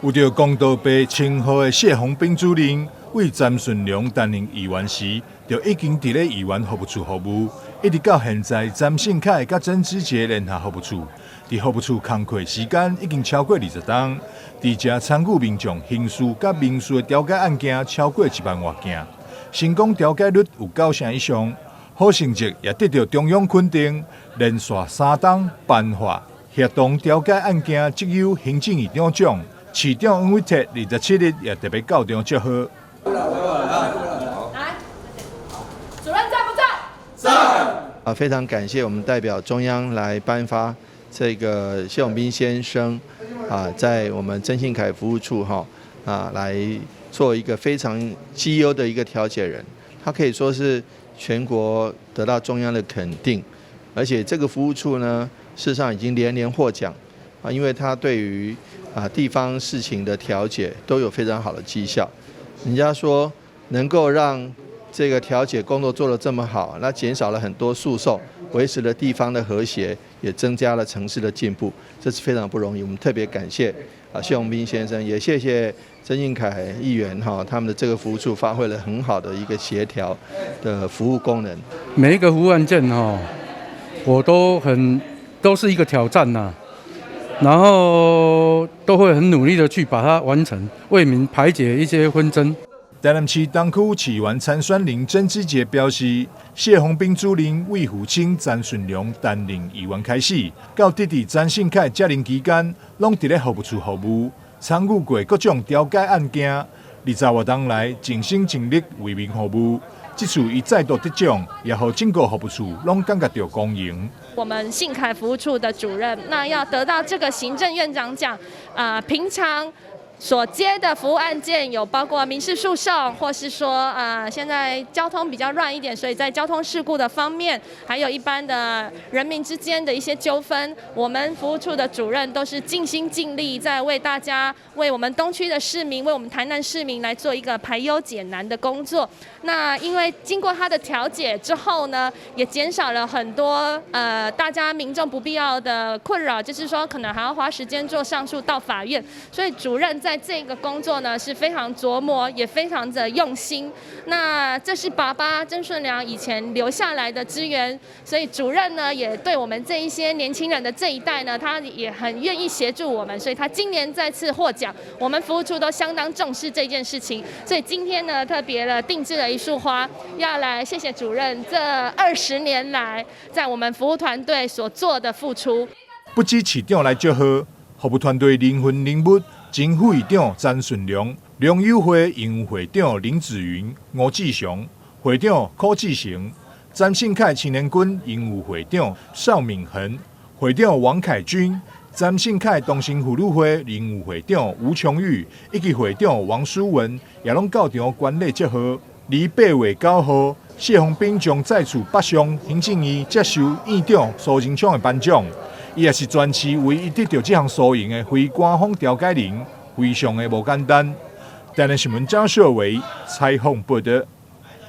有着公道被称号的谢鸿斌主任，为詹顺良担任议员时，就已经伫咧议员服务处服务，一直到现在，詹信凯甲曾子杰联合服务处，伫服务处工作时间已经超过20天，伫遮参与民众刑事甲民事的调解案件超过1万多件，成功调解率有90%以上，好成绩也得到中央肯定，连续3档颁发协同调解案件绩优行政院长奖。市长黄伟哲27日也特别到场祝贺。来，主任在不在？在。非常感谢我们代表中央来颁发这个谢永斌先生在我们曾信凯服务处来做一个非常绩优的一个调解人，他可以说是全国得到中央的肯定，而且这个服务处呢，事实上已经连连获奖因为他对于地方事情的调解都有非常好的绩效。人家说能够让这个调解工作做得这么好，那减少了很多诉讼，维持了地方的和谐，也增加了城市的进步，这是非常不容易。我们特别感谢谢永斌先生，也谢谢曾信凯议员他们的这个服务处发挥了很好的一个协调的服务功能。每一个服务案件我都是一个挑战呐。然后都会很努力的去把它完成，为民排解一些纷争。台南市东区市员参选人曾子杰表示，谢鸿斌主任为父亲詹顺良担任议员开始，到弟弟詹信凯接任期间，拢伫咧服务处服务，参与过各种调解案件。20多年来，尽心尽力为民服务。这次伊再度得奖，也让整个服务处拢感觉到光荣。我们信凯服务处的主任，那要得到这个行政院长奖，平常所接的服务案件有包括民事诉讼，或是说现在交通比较乱一点，所以在交通事故的方面，还有一般的人民之间的一些纠纷，我们服务处的主任都是尽心尽力在为大家、为我们东区的市民、为我们台南市民来做一个排忧解难的工作。那因为经过他的调解之后呢，也减少了很多大家民众不必要的困扰，就是说可能还要花时间做上诉到法院，所以主任在这个工作呢是非常琢磨，也非常的用心。那这是爸爸曾顺良以前留下来的资源，所以主任呢也对我们这一些年轻人的这一代呢，他也很愿意协助我们，所以他今年再次获奖，我们服务处都相当重视这件事情。所以今天呢特别的定制了一束花，要来谢谢主任这20年来在我们服务团队所做的付出。不止市长来祝贺，服务团队灵魂人物。前副议长詹顺良、良友会营务会长林子云、吴志雄、会长柯志成、詹信凯青年军营务会长邵敏恒、会长王凯军、詹信凯同心妇女会营务会长吴琼玉以及会长王淑文，也拢到场观礼祝贺。8月9号，谢鸿斌将再次北上行政院接受院长苏贞昌的颁奖。伊也是全市唯一得到这项殊荣的非官方调解人，非常的无简单。台南新闻张秀伟采访报道。